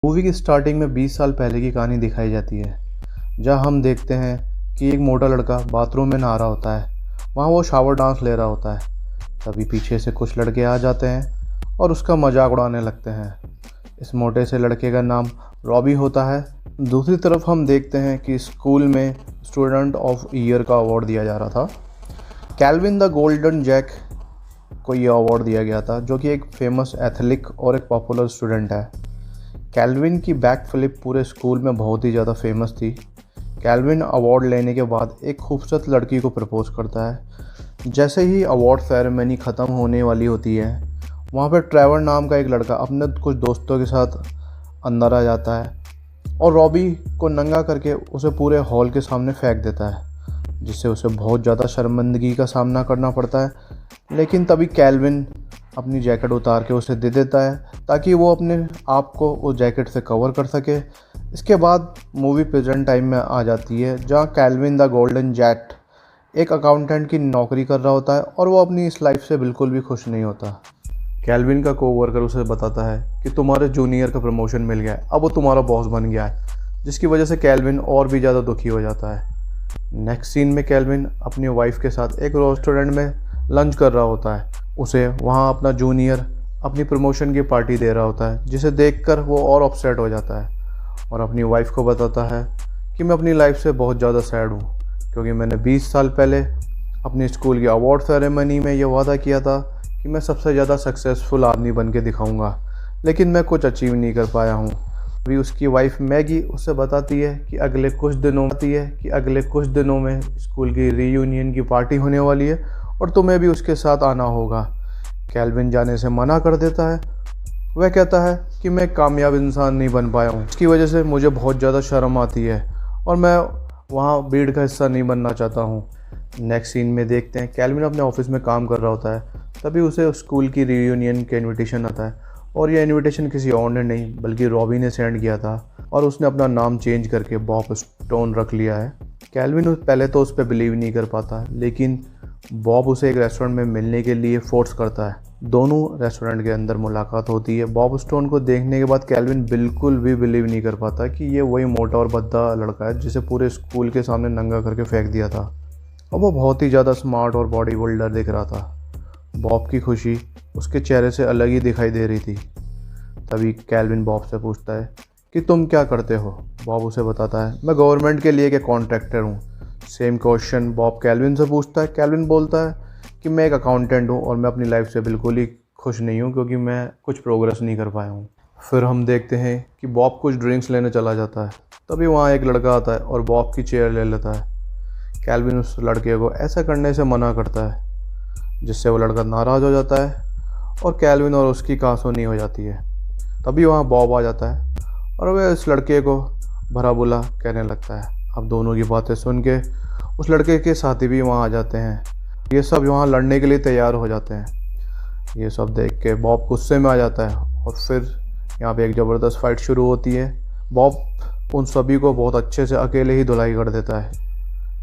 Movie की starting में 20 साल पहले की कहानी दिखाई जाती है, जहाँ हम देखते हैं कि एक मोटा लड़का बाथरूम में नहा रहा होता है। वहाँ वो शावर डांस ले रहा होता है। तभी पीछे से कुछ लड़के आ जाते हैं और उसका मजाक उड़ाने लगते हैं। इस मोटे से लड़के का नाम रॉबी होता है। दूसरी तरफ हम देखते हैं कि स्कूल में स्टूडेंट ऑफ ईयर का अवार्ड दिया जा रहा था। कैल्विन द गोल्डन जैक को ये अवार्ड दिया गया था, जो कि एक फेमस एथलीट और एक पॉपुलर स्टूडेंट है। कैल्विन की बैक फ्लिप पूरे स्कूल में बहुत ही ज़्यादा फेमस थी। कैल्विन अवार्ड लेने के बाद एक खूबसूरत लड़की को प्रपोज करता है। जैसे ही अवार्ड सेरेमनी ख़त्म होने वाली होती है, वहाँ पर ट्रेवर नाम का एक लड़का अपने कुछ दोस्तों के साथ अंदर आ जाता है और रॉबी को नंगा करके उसे पूरे हॉल के सामने फेंक देता है, जिससे उसे बहुत ज़्यादा शर्मिंदगी का सामना करना पड़ता है। लेकिन तभी कैल्विन अपनी जैकेट उतार के उसे दे देता है ताकि वो अपने आप को उस जैकेट से कवर कर सके। इसके बाद मूवी प्रेजेंट टाइम में आ जाती है, जहाँ कैल्विन द गोल्डन जैट एक अकाउंटेंट की नौकरी कर रहा होता है और वो अपनी इस लाइफ से बिल्कुल भी खुश नहीं होता। कैल्विन का कोवर्कर उसे बताता है कि तुम्हारे जूनियर का प्रमोशन मिल गया है, अब वो तुम्हारा बॉस बन गया है, जिसकी वजह से कैल्विन और भी ज़्यादा दुखी हो जाता है। नेक्स्ट सीन में कैल्विन अपनी वाइफ के साथ एक रेस्टोरेंट में लंच कर रहा होता है। उसे वहाँ अपना जूनियर अपनी प्रमोशन की पार्टी दे रहा होता है, जिसे देखकर वो और अपसेट हो जाता है और अपनी वाइफ को बताता है कि मैं अपनी लाइफ से बहुत ज़्यादा सैड हूँ, क्योंकि मैंने 20 साल पहले अपनी स्कूल की अवार्ड सेरेमनी में ये वादा किया था कि मैं सबसे ज़्यादा सक्सेसफुल आदमी बन के दिखाऊँगा, लेकिन मैं कुछ अचीव नहीं कर पाया हूँ। अभी उसकी वाइफ मैगी उससे बताती है कि अगले कुछ दिनों में स्कूल की रीयूनियन की पार्टी होने वाली है और तुम्हें भी उसके साथ आना होगा। कैल्विन जाने से मना कर देता है। वह कहता है कि मैं कामयाब इंसान नहीं बन पाया हूँ, इसकी वजह से मुझे बहुत ज़्यादा शर्म आती है और मैं वहाँ भीड़ का हिस्सा नहीं बनना चाहता हूँ। नेक्स्ट सीन में देखते हैं कैल्विन अपने ऑफिस में काम कर रहा होता है। तभी उसे स्कूल की रीयूनियन का इन्विटेशन आता है और यह इन्विटेशन किसी और ने नहीं बल्कि रॉबी ने सेंड किया था और उसने अपना नाम चेंज करके बॉब स्टोन रख लिया है। कैल्विन पहले तो उस पर बिलीव नहीं कर पाता, लेकिन बॉब उसे एक रेस्टोरेंट में मिलने के लिए फोर्स करता है। दोनों रेस्टोरेंट के अंदर मुलाकात होती है। बॉब स्टोन को देखने के बाद कैल्विन बिल्कुल भी बिलीव नहीं कर पाता कि ये वही मोटा और भद्दा लड़का है जिसे पूरे स्कूल के सामने नंगा करके फेंक दिया था। और वो बहुत ही ज़्यादा स्मार्ट और बॉडी बिल्डर दिख रहा था। बॉब की खुशी उसके चेहरे से अलग ही दिखाई दे रही थी। तभी कैल्विन बॉब से पूछता है कि तुम क्या करते हो। बॉब उसे बताता है मैं गवर्नमेंट के लिए एक कॉन्ट्रैक्टर हूँ। सेम क्वेश्चन बॉब कैल्विन से पूछता है। कैल्विन बोलता है कि मैं एक अकाउंटेंट हूँ और मैं अपनी लाइफ से बिल्कुल ही खुश नहीं हूँ, क्योंकि मैं कुछ प्रोग्रेस नहीं कर पाया हूँ। फिर हम देखते हैं कि बॉब कुछ ड्रिंक्स लेने चला जाता है। तभी वहाँ एक लड़का आता है और बॉब की चेयर ले लेता है। कैल्विन उस लड़के को ऐसा करने से मना करता है, जिससे वो लड़का नाराज़ हो जाता है और कैल्विन और उसकी कहासुनी हो जाती है। तभी वहाँ बॉब आ जाता है और वह इस लड़के को भला बुरा कहने लगता है। अब दोनों की बातें सुन के उस लड़के के साथी भी वहाँ आ जाते हैं। ये सब वहाँ लड़ने के लिए तैयार हो जाते हैं। ये सब देख के बॉब गुस्से में आ जाता है और फिर यहाँ पे एक ज़बरदस्त फाइट शुरू होती है। बॉब उन सभी को बहुत अच्छे से अकेले ही धुलाई कर देता है।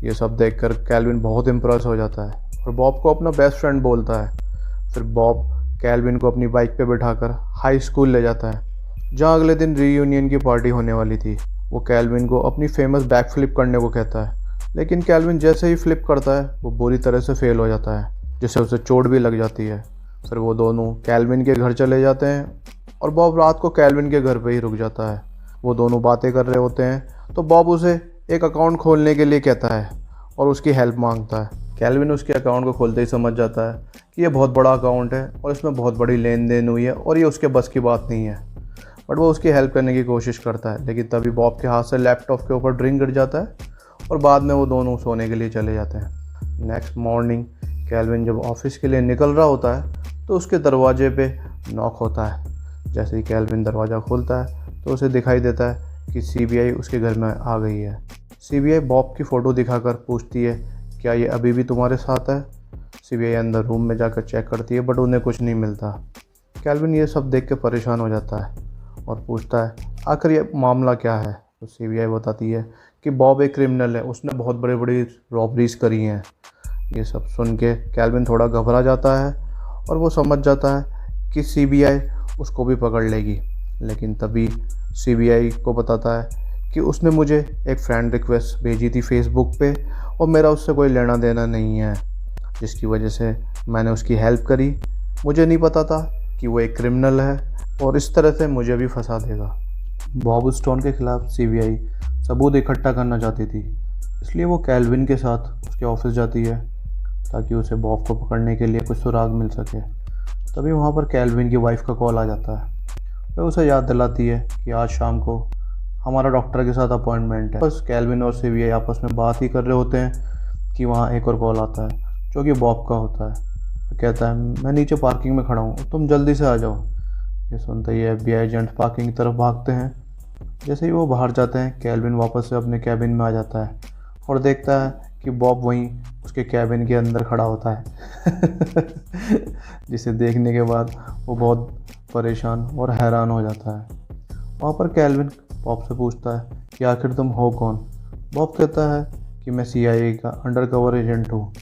ये सब देखकर कैल्विन बहुत इम्प्रेस हो जाता है और बॉब को अपना बेस्ट फ्रेंड बोलता है। फिर बॉब कैल्विन को अपनी बाइक पे बिठाकर हाई स्कूल ले जाता है, जहाँ अगले दिन रीयूनियन की पार्टी होने वाली थी। वो कैल्विन को अपनी फेमस बैक फ्लिप करने को कहता है, लेकिन कैल्विन जैसे ही फ्लिप करता है वो बुरी तरह से फेल हो जाता है, जिससे उसे चोट भी लग जाती है। फिर वो दोनों कैल्विन के घर चले जाते हैं और बॉब रात को कैल्विन के घर पे ही रुक जाता है। वो दोनों बातें कर रहे होते हैं तो बॉब उसे एक अकाउंट खोलने के लिए कहता है और उसकी हेल्प मांगता है। कैल्विन उसके अकाउंट को खोलते ही समझ जाता है कि ये बहुत बड़ा अकाउंट है और इसमें बहुत बड़ी लेन देन हुई है और ये उसके बस की बात नहीं है। बट वो उसकी हेल्प करने की कोशिश करता है, लेकिन तभी बॉब के हाथ से लैपटॉप के ऊपर ड्रिंक गिर जाता है और बाद में वो दोनों सोने के लिए चले जाते हैं। नेक्स्ट मॉर्निंग कैल्विन जब ऑफिस के लिए निकल रहा होता है तो उसके दरवाजे पे नॉक होता है। जैसे ही कैल्विन दरवाज़ा खोलता है तो उसे दिखाई देता है कि सीबीआई उसके घर में आ गई है। सीबीआई बॉब की फ़ोटो दिखाकर पूछती है क्या ये अभी भी तुम्हारे साथ है। सीबीआई अंदर रूम में जाकर चेक करती है, बट उन्हें कुछ नहीं मिलता। कैल्विन ये सब देख के परेशान हो जाता है और पूछता है आखिर ये मामला क्या है। तो सीबीआई बताती है कि बॉब एक क्रिमिनल है, उसने बहुत बड़ी बड़ी रॉबरीज करी हैं। ये सब सुन के कैल्विन थोड़ा घबरा जाता है और वो समझ जाता है कि सीबीआई उसको भी पकड़ लेगी। लेकिन तभी सीबीआई को बताता है कि उसने मुझे एक फ्रेंड रिक्वेस्ट भेजी थी फेसबुक पे और मेरा उससे कोई लेना देना नहीं है, जिसकी वजह से मैंने उसकी हेल्प करी। मुझे नहीं पता था कि वो एक क्रिमिनल है और इस तरह से मुझे भी फंसा देगा। बॉब स्टोन के खिलाफ सीबीआई सबूत इकट्ठा करना चाहती थी, इसलिए वो कैल्विन के साथ उसके ऑफिस जाती है ताकि उसे बॉब को पकड़ने के लिए कुछ सुराग मिल सके। तभी वहाँ पर कैल्विन की वाइफ का कॉल आ जाता है। वह उसे याद दिलाती है कि आज शाम को हमारा डॉक्टर के साथ अपॉइंटमेंट है। बस कैल्विन और सीबीआई आपस में बात ही कर रहे होते हैं कि वहाँ एक और कॉल आता है जो कि बॉब का होता है। वह कहता है, मैं नीचे पार्किंग में खड़ा हूँ, तुम जल्दी से आ जाओ। ये सुनते ही एफबीआई एजेंट पार्किंग की तरफ भागते हैं। जैसे ही वो बाहर जाते हैं, कैल्विन वापस से अपने कैबिन में आ जाता है और देखता है कि बॉब वहीं उसके कैबिन के अंदर खड़ा होता है जिसे देखने के बाद वो बहुत परेशान और हैरान हो जाता है। वहाँ पर कैल्विन बॉब से पूछता है कि आखिर तुम हो कौन। बॉब कहता है कि मैं सीआईए का अंडरकवर एजेंट हूँ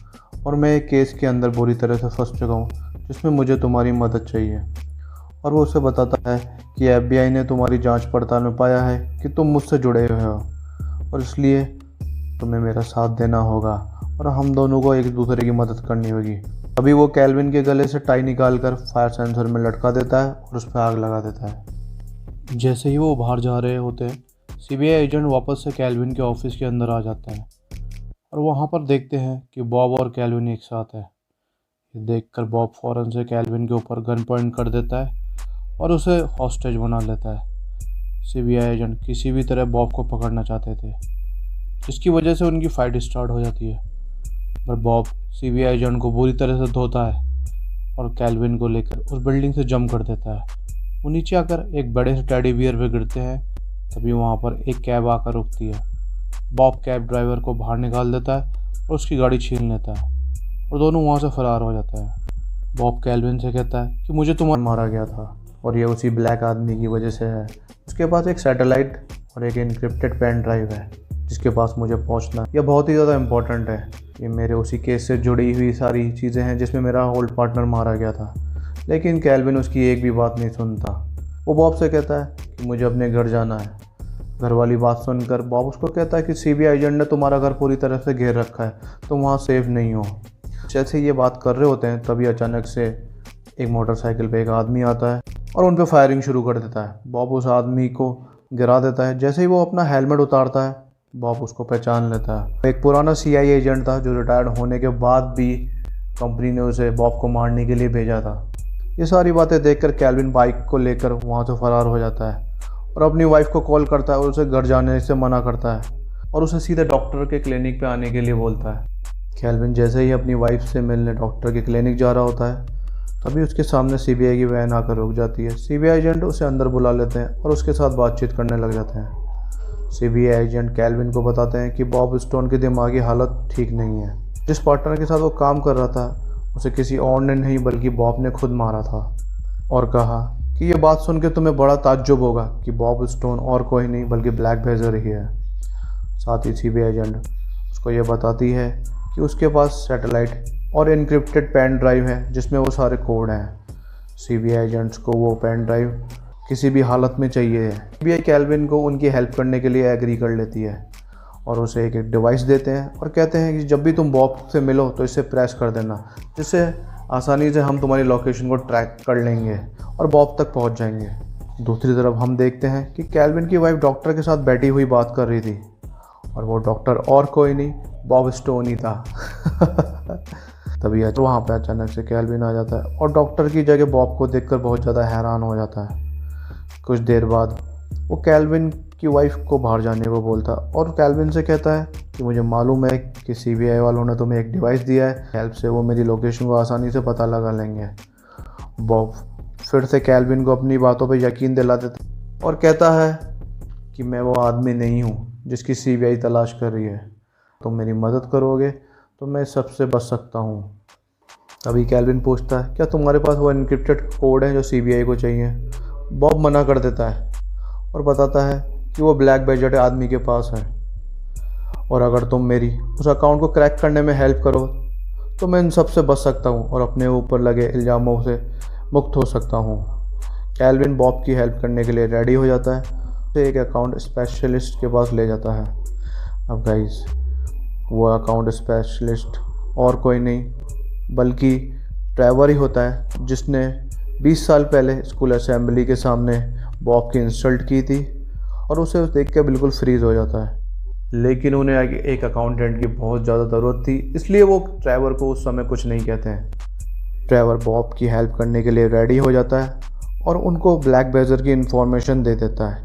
और मैं एक केस के अंदर बुरी तरह से फंस चुका हूँ जिसमें मुझे तुम्हारी मदद चाहिए। और वो उसे बताता है कि एफबीआई ने तुम्हारी जांच पड़ताल में पाया है कि तुम मुझसे जुड़े हुए हो और इसलिए तुम्हें मेरा साथ देना होगा और हम दोनों को एक दूसरे की मदद करनी होगी। अभी वो कैल्विन के गले से टाई निकालकर फायर सेंसर में लटका देता है और उस पर आग लगा देता है। जैसे ही वो बाहर जा रहे होते हैं, सीबीआई एजेंट वापस से कैल्विन के ऑफिस के अंदर आ जाता है और वहाँ पर देखते हैं कि बॉब और कैल्विन एक साथ है। ये देखकर बॉब फौरन से कैल्विन के ऊपर गन पॉइंट कर देता है और उसे हॉस्टेज बना लेता है। सीबीआई एजेंट किसी भी तरह बॉब को पकड़ना चाहते थे, जिसकी वजह से उनकी फाइट स्टार्ट हो जाती है। पर बॉब सीबीआई एजेंट को बुरी तरह से धोता है और कैल्विन को लेकर उस बिल्डिंग से जंप कर देता है। वो नीचे आकर एक बड़े से टेडी बियर पे गिरते हैं। तभी वहाँ पर एक कैब आकर रुकती है। बॉब कैब ड्राइवर को बाहर निकाल देता है और उसकी गाड़ी छीन लेता है और दोनों वहाँ से फरार हो जाते हैं। बॉब कैल्विन से कहता है कि मुझे तुम्हारा मारा गया था और ये उसी ब्लैक आदमी की वजह से है। उसके पास एक सैटेलाइट और एक इनक्रिप्टेड पेन ड्राइव है जिसके पास मुझे पहुंचना यह बहुत ही ज़्यादा इम्पोर्टेंट है। ये मेरे उसी केस से जुड़ी हुई सारी चीज़ें हैं जिसमें मेरा ओल्ड पार्टनर मारा गया था। लेकिन कैल्विन उसकी एक भी बात नहीं सुनता। वो बॉब से कहता है कि मुझे अपने घर जाना है। घर वाली बात सुनकर बॉब उसको कहता है कि सीबीआई एजेंट ने तुम्हारा घर पूरी तरह से घेर रखा है, तुम वहाँ सेफ नहीं हो। जैसे ये बात कर रहे होते हैं तभी अचानक से एक मोटरसाइकिल पे एक आदमी आता है और उन पर फायरिंग शुरू कर देता है। बॉब उस आदमी को गिरा देता है। जैसे ही वो अपना हेलमेट उतारता है, बॉब उसको पहचान लेता है। एक पुराना सीआईए एजेंट था जो रिटायर्ड होने के बाद भी कंपनी ने उसे बॉब को मारने के लिए भेजा था। ये सारी बातें देखकर कैल्विन बाइक को लेकर वहाँ से फरार हो जाता है और अपनी वाइफ को कॉल करता है और उसे घर जाने से मना करता है और उसे सीधे डॉक्टर के क्लिनिक पे आने के लिए बोलता है। कैल्विन जैसे ही अपनी वाइफ से मिलने डॉक्टर के क्लिनिक जा रहा होता है, तभी उसके सामने सीबीआई की वैन आकर रुक जाती है। सीबीआई एजेंट उसे अंदर बुला लेते हैं और उसके साथ बातचीत करने लग जाते हैं। सीबीआई एजेंट कैल्विन को बताते हैं कि बॉब स्टोन की दिमागी हालत ठीक नहीं है। जिस पार्टनर के साथ वो काम कर रहा था उसे किसी और ने नहीं बल्कि बॉब ने खुद मारा था और कहा कि ये बात सुन के तुम्हें बड़ा ताज्जुब होगा कि बॉब स्टोन और कोई नहीं बल्कि ब्लैक बेजर ही है। साथ ही सीबीआई एजेंट उसको ये बताती है कि उसके पास सैटेलाइट और इनक्रिप्टेड पेन ड्राइव है जिसमें वो सारे कोड हैं। सीबीआई एजेंट्स को वो पेन ड्राइव किसी भी हालत में चाहिए है। सीबीआई कैल्विन को उनकी हेल्प करने के लिए एग्री कर लेती है और उसे एक डिवाइस देते हैं और कहते हैं कि जब भी तुम बॉब से मिलो तो इसे प्रेस कर देना, जिससे आसानी से हम तुम्हारी लोकेशन को ट्रैक कर लेंगे और बॉब तक पहुंच जाएंगे। दूसरी तरफ हम देखते हैं कि कैल्विन की वाइफ डॉक्टर के साथ बैठी हुई बात कर रही थी और वो डॉक्टर और कोई नहीं बॉब स्टोन ही था। तभी वहाँ पे अचानक से कैल्विन आ जाता है और डॉक्टर की जगह बॉब को देखकर बहुत ज़्यादा हैरान हो जाता है। कुछ देर बाद वो कैल्विन की वाइफ को बाहर जाने को बोलता और कैल्विन से कहता है कि मुझे मालूम है कि सीबीआई वालों ने तुम्हें एक डिवाइस दिया है, हेल्प से वो मेरी लोकेशन को आसानी से पता लगा लेंगे। बॉब फिर से कैल्विन को अपनी बातों पर यकीन दिला देता और कहता है कि मैं वो आदमी नहीं हूँ जिसकी सीबीआई तलाश कर रही है। तुम मेरी मदद करोगे तो मैं सबसे बच सकता हूँ। तभी कैल्विन पूछता है क्या तुम्हारे पास वो इनक्रिप्टेड कोड है जो सीबीआई को चाहिए। बॉब मना कर देता है और बताता है कि वो ब्लैक बेजट आदमी के पास है और अगर तुम मेरी उस अकाउंट को क्रैक करने में हेल्प करो तो मैं इन सब से बच सकता हूँ और अपने ऊपर लगे इल्ज़ामों से मुक्त हो सकता हूँ। कैल्विन बॉब की हेल्प करने के लिए रेडी हो जाता है से एक अकाउंट स्पेशलिस्ट के पास ले जाता है। अब गाइस वो अकाउंट स्पेशलिस्ट और कोई नहीं बल्कि ट्रेवर ही होता है, जिसने 20 साल पहले स्कूल असेंबली के सामने बॉब की इंसल्ट की थी और उसे देख के बिल्कुल फ्रीज हो जाता है। लेकिन उन्हें एक अकाउंटेंट की बहुत ज़्यादा ज़रूरत थी, इसलिए वो ट्रेवर को उस समय कुछ नहीं कहते हैं। ट्रेवर बॉब की हेल्प करने के लिए रेडी हो जाता है और उनको ब्लैक बेजर की इन्फॉर्मेशन दे देता है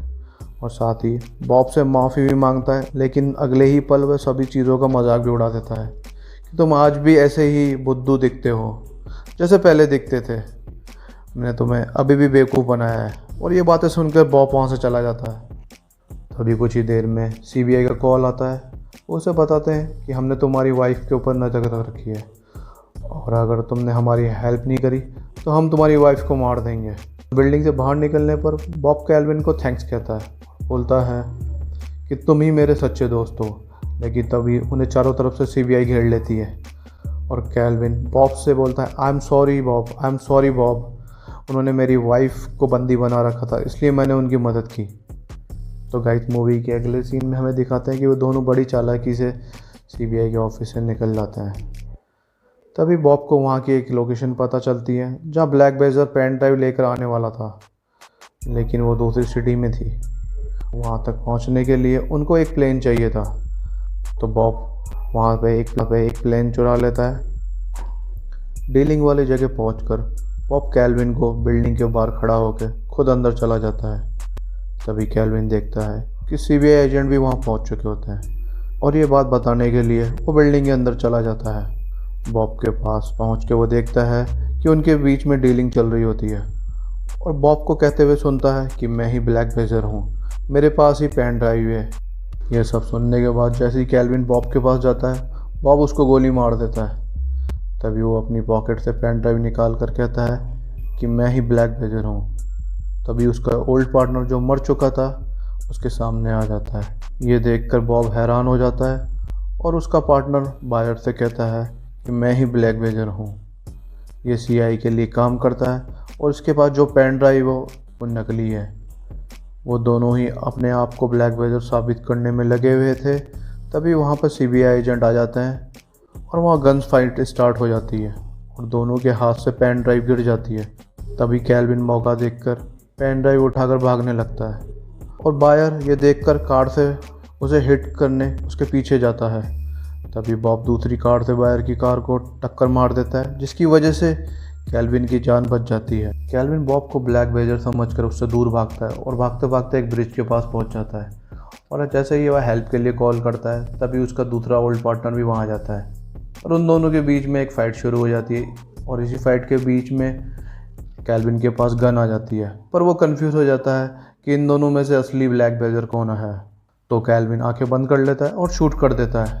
और साथ ही बॉब से माफ़ी भी मांगता है। लेकिन अगले ही पल वह सभी चीज़ों का मजाक भी उड़ा देता है कि तुम आज भी ऐसे ही बुद्धू दिखते हो जैसे पहले दिखते थे, मैंने तुम्हें अभी भी बेवकूफ़ बनाया है। और ये बातें सुनकर बॉब वहाँ से चला जाता है। तभी कुछ ही देर में सीबीआई का कॉल आता है। वो उसे बताते हैं कि हमने तुम्हारी वाइफ के ऊपर नज़र रख रखी है और अगर तुमने हमारी हेल्प नहीं करी तो हम तुम्हारी वाइफ को मार देंगे। बिल्डिंग से बाहर निकलने पर बॉब कैल्विन को थैंक्स कहता है, बोलता है कि तुम ही मेरे सच्चे दोस्त हो। लेकिन तभी उन्हें चारों तरफ से सीबीआई घेर लेती है और कैल्विन बॉब से बोलता है, I am sorry Bob, I am sorry Bob, उन्होंने मेरी वाइफ को बंदी बना रखा था इसलिए मैंने उनकी मदद की। तो गाइस मूवी के अगले सीन में हमें दिखाते हैं कि वो दोनों बड़ी चालाकी से सीबीआई के ऑफिस से निकल जाते हैं। तभी बॉब को वहाँ की एक लोकेशन पता चलती है जहाँ ब्लैक बेजर पेन ड्राइव लेकर आने वाला था, लेकिन वो दूसरी सिटी में थी। वहाँ तक पहुँचने के लिए उनको एक प्लेन चाहिए था, तो बॉब वहाँ पे एक प्लेन चुरा लेता है। डीलिंग वाली जगह पहुँचकर बॉब कैल्विन को बिल्डिंग के बाहर खड़ा होकर खुद अंदर चला जाता है। तभी कैल्विन देखता है कि सीबीआई एजेंट भी वहाँ पहुँच चुके होते हैं और ये बात बताने के लिए वो बिल्डिंग के अंदर चला जाता है। बॉब के पास पहुँच के वो देखता है कि उनके बीच में डीलिंग चल रही होती है और बॉब को कहते हुए सुनता है कि मैं ही ब्लैक बेजर हूँ, मेरे पास ही पेन ड्राइव है। यह सब सुनने के बाद जैसे ही कैल्विन बॉब के पास जाता है, बॉब उसको गोली मार देता है। तभी वो अपनी पॉकेट से पेन ड्राइव निकाल कर कहता है कि मैं ही ब्लैक बेजर हूँ। तभी उसका ओल्ड पार्टनर जो मर चुका था उसके सामने आ जाता है। ये देखकर बॉब हैरान हो जाता है और उसका पार्टनर बायर से कहता है कि मैं ही ब्लैक बेजर हूँ। ये सीआई के लिए काम करता है और इसके पास जो पेन ड्राइव हो वो नकली है। वो दोनों ही अपने आप को ब्लैक बेजर साबित करने में लगे हुए थे। तभी वहाँ पर सीबीआई एजेंट आ जाते हैं और वहाँ गन्स फाइट स्टार्ट हो जाती है और दोनों के हाथ से पेन ड्राइव गिर जाती है। तभी कैल्विन मौका देखकर पेन ड्राइव उठाकर भागने लगता है और बायर ये देखकर कार से उसे हिट करने उसके पीछे जाता है। तभी बॉब दूसरी कार से बायर की कार को टक्कर मार देता है, जिसकी वजह से कैल्विन की जान बच जाती है। कैल्विन बॉब को ब्लैक बेजर समझकर उससे दूर भागता है और भागते भागते एक ब्रिज के पास पहुंच जाता है और जैसे ही वह हेल्प के लिए कॉल करता है तभी उसका दूसरा ओल्ड पार्टनर भी वहां जाता है और उन दोनों के बीच में एक फ़ाइट शुरू हो जाती है और इसी फाइट के बीच में कैल्विन के पास गन आ जाती है, पर वो कंफ्यूज हो जाता है कि इन दोनों में से असली ब्लैक बेजर कौन है। तो कैल्विन आंखें बंद कर लेता है और शूट कर देता है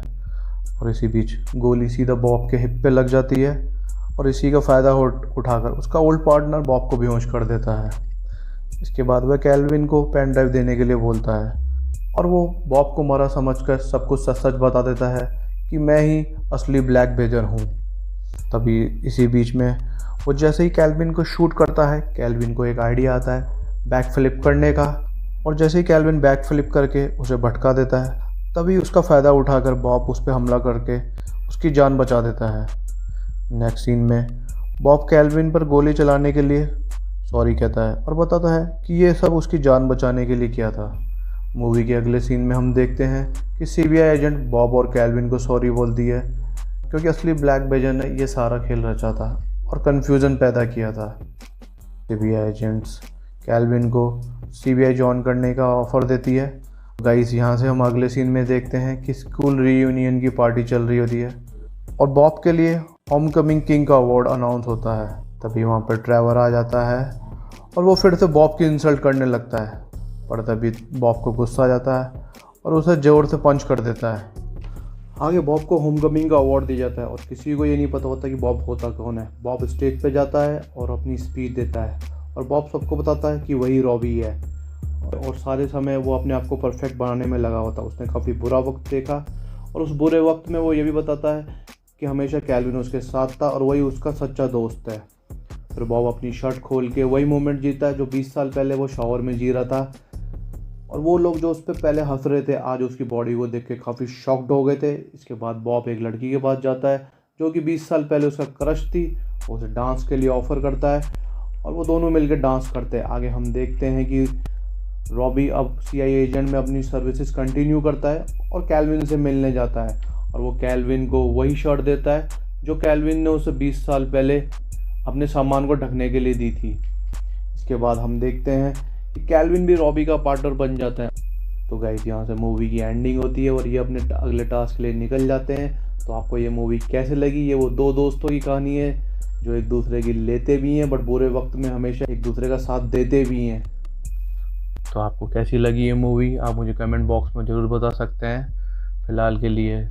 और इसी बीच गोली सीधा बॉब के हिप पे लग जाती है और इसी का फ़ायदा उठाकर उसका ओल्ड पार्टनर बॉब को बेहोश कर देता है। इसके बाद वह कैल्विन को पेन ड्राइव देने के लिए बोलता है और वो बॉब को मरा समझकर सब कुछ सच सच बता देता है कि मैं ही असली ब्लैक बेजर हूँ। तभी इसी बीच में वो जैसे ही कैल्विन को शूट करता है, कैल्विन को एक आइडिया आता है बैक फ्लिप करने का और जैसे ही कैल्विन बैक फ्लिप करके उसे भटका देता है तभी उसका फ़ायदा उठाकर बॉब उस पर हमला करके उसकी जान बचा देता है। नेक्स्ट सीन में बॉब कैल्विन पर गोली चलाने के लिए सॉरी कहता है और बताता है कि ये सब उसकी जान बचाने के लिए किया था। मूवी के अगले सीन में हम देखते हैं कि सीबीआई एजेंट बॉब और कैल्विन को सॉरी बोलती है क्योंकि असली ब्लैक बेजर ने ये सारा खेल रचा था और कन्फ्यूज़न पैदा किया था। सीबीआई एजेंट्स कैल्विन को सीबीआई ज्वाइन करने का ऑफ़र देती है। गाइस यहाँ से हम अगले सीन में देखते हैं कि स्कूल रीयूनियन की पार्टी चल रही होती है और बॉब के लिए होमकमिंग किंग का अवार्ड अनाउंस होता है। तभी वहाँ पर ट्रेवर आ जाता है और वो फिर से बॉब की इंसल्ट करने लगता है, पर तभी बॉब को गुस्सा आ जाता है और उसे जोर से पंच कर देता है। आगे बॉब को होमकमिंग का अवार्ड दिया जाता है और किसी को ये नहीं पता होता कि बॉब होता कौन है। बॉब स्टेज पे जाता है और अपनी स्पीच देता है और बॉब सबको बताता है कि वही रॉबी है और सारे समय वो अपने आप को परफेक्ट बनाने में लगा होता है। उसने काफ़ी बुरा वक्त देखा और उस बुरे वक्त में वो ये भी बताता है कि हमेशा कैल्विन उसके साथ था और वही उसका सच्चा दोस्त है। फिर बॉब अपनी शर्ट खोल के वही मोमेंट जीता है जो 20 साल पहले वो शॉवर में जी रहा था और वो लोग जो उस पर पहले हंस रहे थे आज उसकी बॉडी को देख के काफ़ी शॉक्ड हो गए थे। इसके बाद बॉब एक लड़की के पास जाता है जो कि 20 साल पहले उसका क्रश थी। वो उसे डांस के लिए ऑफ़र करता है और वो दोनों मिलकर डांस करते हैं। आगे हम देखते हैं कि रॉबी अब CIA एजेंट में अपनी सर्विसेज कंटिन्यू करता है और कैल्विन से मिलने जाता है और वो कैल्विन को वही शर्ट देता है जो कैल्विन ने उसे 20 साल पहले अपने सामान को ढकने के लिए दी थी। इसके बाद हम देखते हैं कि कैल्विन भी रॉबी का पार्टनर बन जाता है। तो गाइस यहाँ से मूवी की एंडिंग होती है और ये अपने अगले टास्क के लिए निकल जाते हैं। तो आपको ये मूवी कैसे लगी? ये वो दो दोस्तों की कहानी है जो एक दूसरे की लेते भी हैं बट बुरे वक्त में हमेशा एक दूसरे का साथ देते भी हैं। तो आपको कैसी लगी ये मूवी आप मुझे कमेंट बॉक्स में ज़रूर बता सकते हैं। फ़िलहाल के लिए